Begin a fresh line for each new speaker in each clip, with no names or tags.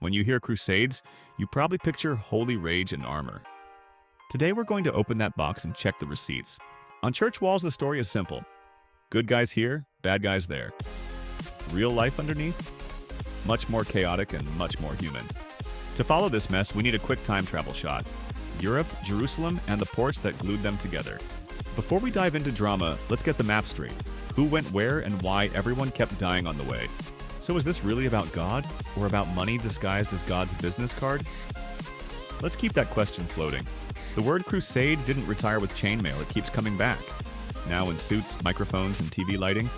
When you hear Crusades, you probably picture holy rage and armor. Today we're going to open that box and check the receipts. On church walls, the story is simple. Good guys here, bad guys there. Real life underneath? Much more chaotic and much more human. To follow this mess, we need a quick time travel shot. Europe, Jerusalem, and the ports that glued them together. Before we dive into drama, let's get the map straight. Who went where and why everyone kept dying on the way. So is this really about God? Or about money disguised as God's business card? Let's keep that question floating. The word crusade didn't retire with chainmail, it keeps coming back. Now in suits, microphones, and TV lighting.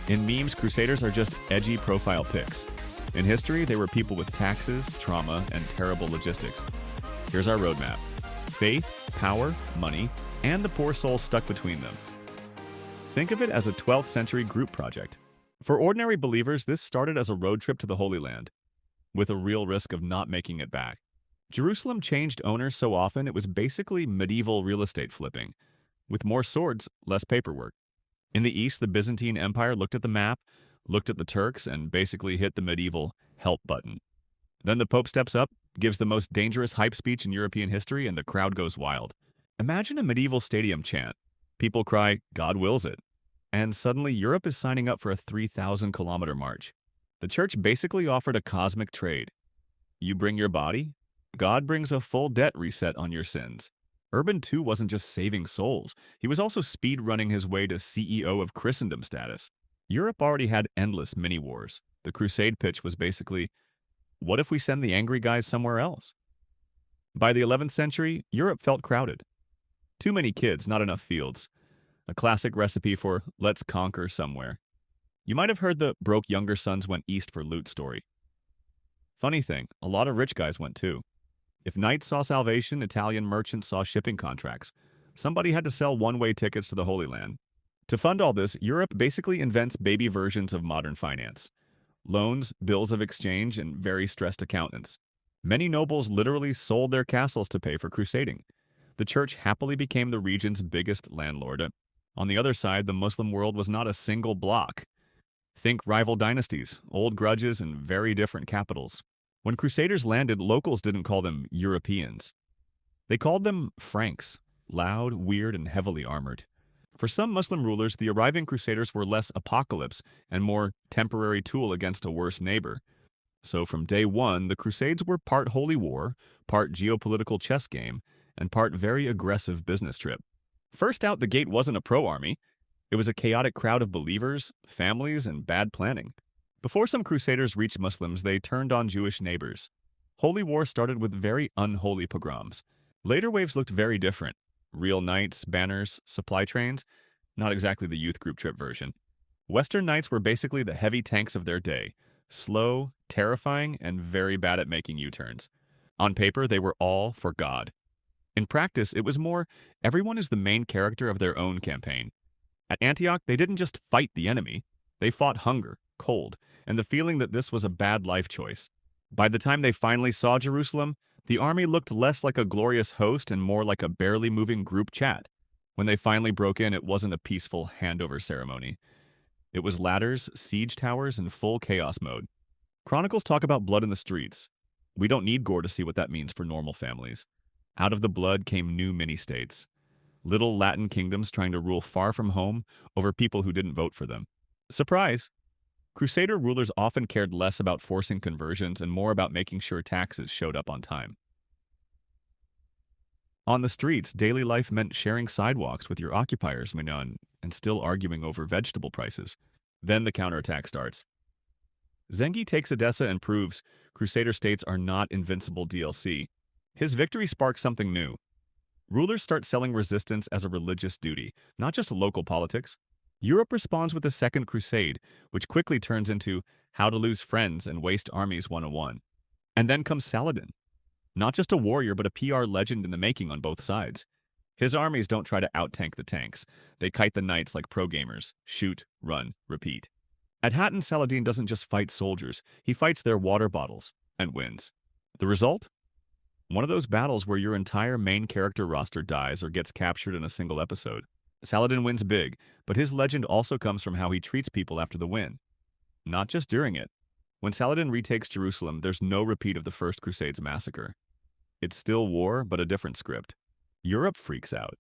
In memes, crusaders are just edgy profile pics. In history, they were people with taxes, trauma, and terrible logistics. Here's our roadmap. Faith, power, money, and the poor soul stuck between them. Think of it as a 12th century group project. For ordinary believers, this started as a road trip to the Holy Land, with a real risk of not making it back. Jerusalem changed owners so often it was basically medieval real estate flipping. With more swords, less paperwork. In the east, the Byzantine Empire looked at the map, looked at the Turks, and basically hit the medieval help button. Then the Pope steps up, gives the most dangerous hype speech in European history, and the crowd goes wild. Imagine a medieval stadium chant. People cry, "God wills it." And suddenly Europe is signing up for a 3,000-kilometer march. The church basically offered a cosmic trade. You bring your body, God brings a full debt reset on your sins. Urban II wasn't just saving souls, he was also speed-running his way to CEO of Christendom status. Europe already had endless mini-wars. The Crusade pitch was basically, what if we send the angry guys somewhere else? By the 11th century, Europe felt crowded. Too many kids, not enough fields. A classic recipe for let's conquer somewhere. You might have heard the broke younger sons went east for loot story. Funny thing, a lot of rich guys went too. If knights saw salvation, Italian merchants saw shipping contracts. Somebody had to sell one-way tickets to the Holy Land. To fund all this, Europe basically invents baby versions of modern finance. Loans, bills of exchange, and very stressed accountants. Many nobles literally sold their castles to pay for crusading. The church happily became the region's biggest landlord. On the other side, the Muslim world was not a single bloc. Think rival dynasties, old grudges, and very different capitals. When Crusaders landed, locals didn't call them Europeans. They called them Franks, loud, weird, and heavily armored. For some Muslim rulers, the arriving Crusaders were less apocalypse and more temporary tool against a worse neighbor. So from day one, the Crusades were part holy war, part geopolitical chess game, and part very aggressive business trip. First out the gate wasn't a pro-army. It was a chaotic crowd of believers, families, and bad planning. Before some Crusaders reached Muslims, they turned on Jewish neighbors. Holy war started with very unholy pogroms. Later waves looked very different. Real knights, banners, supply trains, not exactly the youth group trip version. Western knights were basically the heavy tanks of their day, slow, terrifying, and very bad at making U-turns. On paper, they were all for God. In practice, it was more, everyone is the main character of their own campaign. At Antioch, they didn't just fight the enemy, they fought hunger, cold, and the feeling that this was a bad life choice. By the time they finally saw Jerusalem, the army looked less like a glorious host and more like a barely moving group chat. When they finally broke in, it wasn't a peaceful handover ceremony. It was ladders, siege towers, and full chaos mode. Chronicles talk about blood in the streets. We don't need gore to see what that means for normal families. Out of the blood came new mini-states. Little Latin kingdoms trying to rule far from home over people who didn't vote for them. Surprise! Crusader rulers often cared less about forcing conversions and more about making sure taxes showed up on time. On the streets, daily life meant sharing sidewalks with your occupiers and still arguing over vegetable prices. Then the counterattack starts. Zengi takes Edessa and proves Crusader states are not invincible DLC. His victory sparks something new. Rulers start selling resistance as a religious duty, not just local politics. Europe responds with the Second Crusade, which quickly turns into how to lose friends and waste armies 101. And then comes Saladin. Not just a warrior, but a PR legend in the making on both sides. His armies don't try to out-tank the tanks. They kite the knights like pro gamers. Shoot, run, repeat. At Hattin, Saladin doesn't just fight soldiers. He fights their water bottles and wins. The result? One of those battles where your entire main character roster dies or gets captured in a single episode. Saladin wins big, but his legend also comes from how he treats people after the win. Not just during it. When Saladin retakes Jerusalem, there's no repeat of the First Crusade's massacre. It's still war, but a different script. Europe freaks out.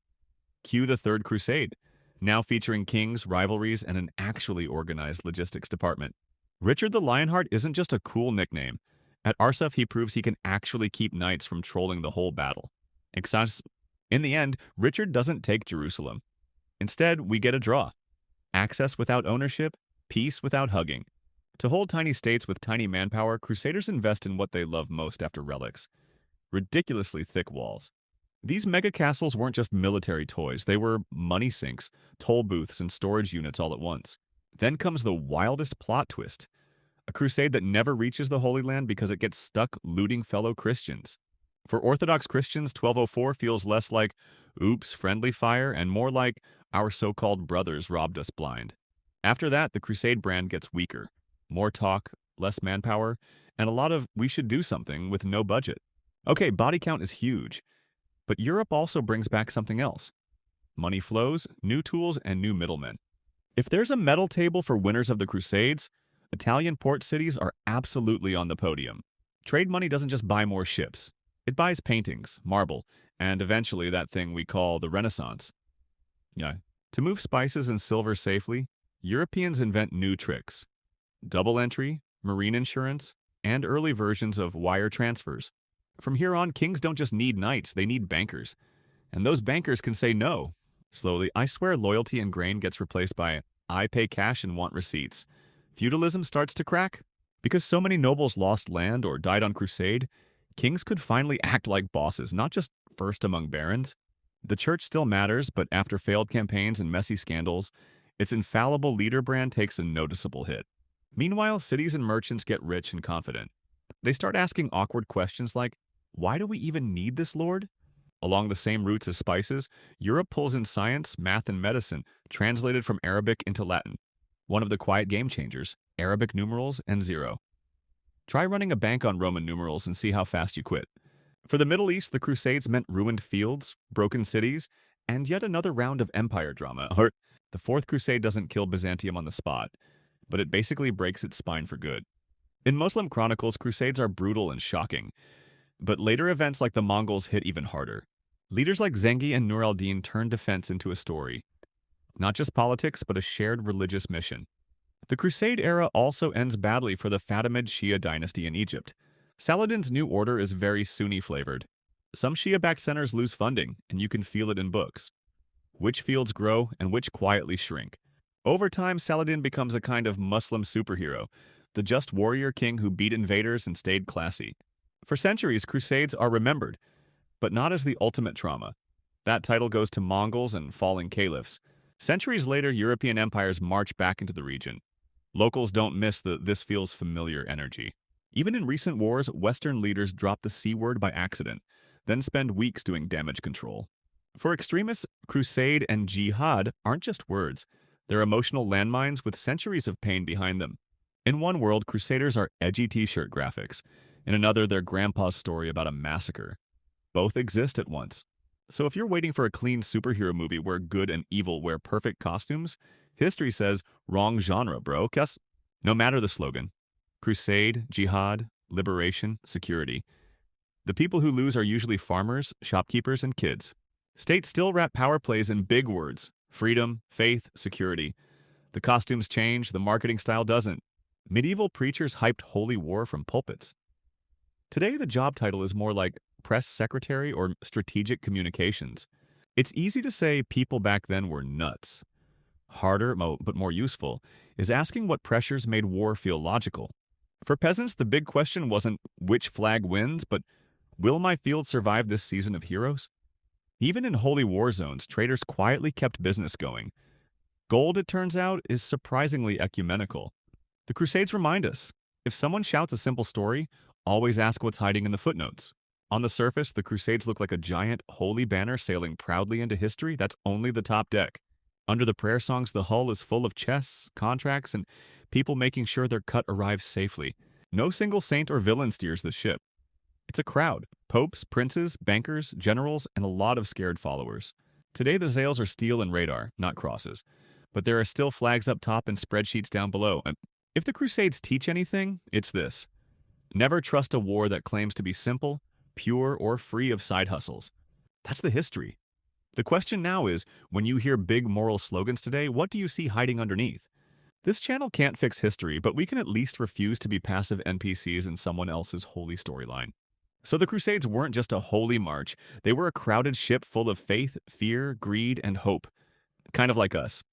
Cue the Third Crusade, now featuring kings, rivalries, and an actually organized logistics department. Richard the Lionheart isn't just a cool nickname. At Arsuf, he proves he can actually keep knights from trolling the whole battle. In the end, Richard doesn't take Jerusalem. Instead, we get a draw. Access without ownership, peace without hugging. To hold tiny states with tiny manpower, Crusaders invest in what they love most after relics: ridiculously thick walls. These mega castles weren't just military toys, they were money sinks, toll booths, and storage units all at once. Then comes the wildest plot twist: a crusade that never reaches the Holy Land because it gets stuck looting fellow Christians. For Orthodox Christians, 1204 feels less like, oops, friendly fire, and more like, our so-called brothers robbed us blind. After that, the Crusade brand gets weaker. More talk, less manpower, and a lot of we should do something with no budget. Okay, body count is huge, but Europe also brings back something else: money flows, new tools, and new middlemen. If there's a medal table for winners of the Crusades, Italian port cities are absolutely on the podium. Trade money doesn't just buy more ships. It buys paintings, marble, and eventually that thing we call the Renaissance. Yeah. To move spices and silver safely, Europeans invent new tricks: double entry, marine insurance, and early versions of wire transfers. From here on, kings don't just need knights, they need bankers. And those bankers can say no. Slowly, I swear loyalty and grain gets replaced by I pay cash and want receipts. Feudalism starts to crack. Because so many nobles lost land or died on crusade, kings could finally act like bosses, not just first among barons. The church still matters, but after failed campaigns and messy scandals, its infallible leader brand takes a noticeable hit. Meanwhile, cities and merchants get rich and confident. They start asking awkward questions like, why do we even need this lord? Along the same routes as spices, Europe pulls in science, math, and medicine, translated from Arabic into Latin. One of the quiet game changers: Arabic numerals and zero. Try running a bank on Roman numerals and see how fast you quit. For the Middle East, the Crusades meant ruined fields, broken cities, and yet another round of empire drama. Or the Fourth Crusade doesn't kill Byzantium on the spot, but it basically breaks its spine for good. In Muslim chronicles, Crusades are brutal and shocking, but later events like the Mongols hit even harder. Leaders like Zengi and Nur al-Din turned defense into a story. Not just politics, but a shared religious mission. The Crusade era also ends badly for the Fatimid Shia dynasty in Egypt. Saladin's new order is very Sunni-flavored. Some Shia-backed centers lose funding, and you can feel it in books. Which fields grow and which quietly shrink. Over time, Saladin becomes a kind of Muslim superhero, the just warrior king who beat invaders and stayed classy. For centuries, Crusades are remembered, but not as the ultimate trauma. That title goes to Mongols and falling caliphs. Centuries later, European empires march back into the region. Locals don't miss the "this feels familiar" energy. Even in recent wars, Western leaders drop the C word by accident, then spend weeks doing damage control. For extremists, crusade and jihad aren't just words. They're emotional landmines with centuries of pain behind them. In one world, crusaders are edgy t-shirt graphics. In another, they're grandpa's story about a massacre. Both exist at once. So if you're waiting for a clean superhero movie where good and evil wear perfect costumes, history says, wrong genre, bro. No matter the slogan: crusade, jihad, liberation, security. The people who lose are usually farmers, shopkeepers, and kids. States still wrap power plays in big words: freedom, faith, security. The costumes change, the marketing style doesn't. Medieval preachers hyped holy war from pulpits. Today, the job title is more like press secretary or strategic communications. It's easy to say people back then were nuts. Harder, but more useful, is asking what pressures made war feel logical. For peasants, the big question wasn't which flag wins, but will my field survive this season of heroes? Even in holy war zones, traders quietly kept business going. Gold, it turns out, is surprisingly ecumenical. The Crusades remind us, if someone shouts a simple story, always ask what's hiding in the footnotes. On the surface, the Crusades look like a giant, holy banner sailing proudly into history. That's only the top deck. Under the prayer songs, the hull is full of chests, contracts, and people making sure their cut arrives safely. No single saint or villain steers the ship. It's a crowd: popes, princes, bankers, generals, and a lot of scared followers. Today, the sails are steel and radar, not crosses. But there are still flags up top and spreadsheets down below. If the Crusades teach anything, it's this. Never trust a war that claims to be simple, pure, or free of side hustles. That's the history. The question now is, when you hear big moral slogans today, what do you see hiding underneath? This channel can't fix history, but we can at least refuse to be passive NPCs in someone else's holy storyline. So the Crusades weren't just a holy march, they were a crowded ship full of faith, fear, greed, and hope. Kind of like us.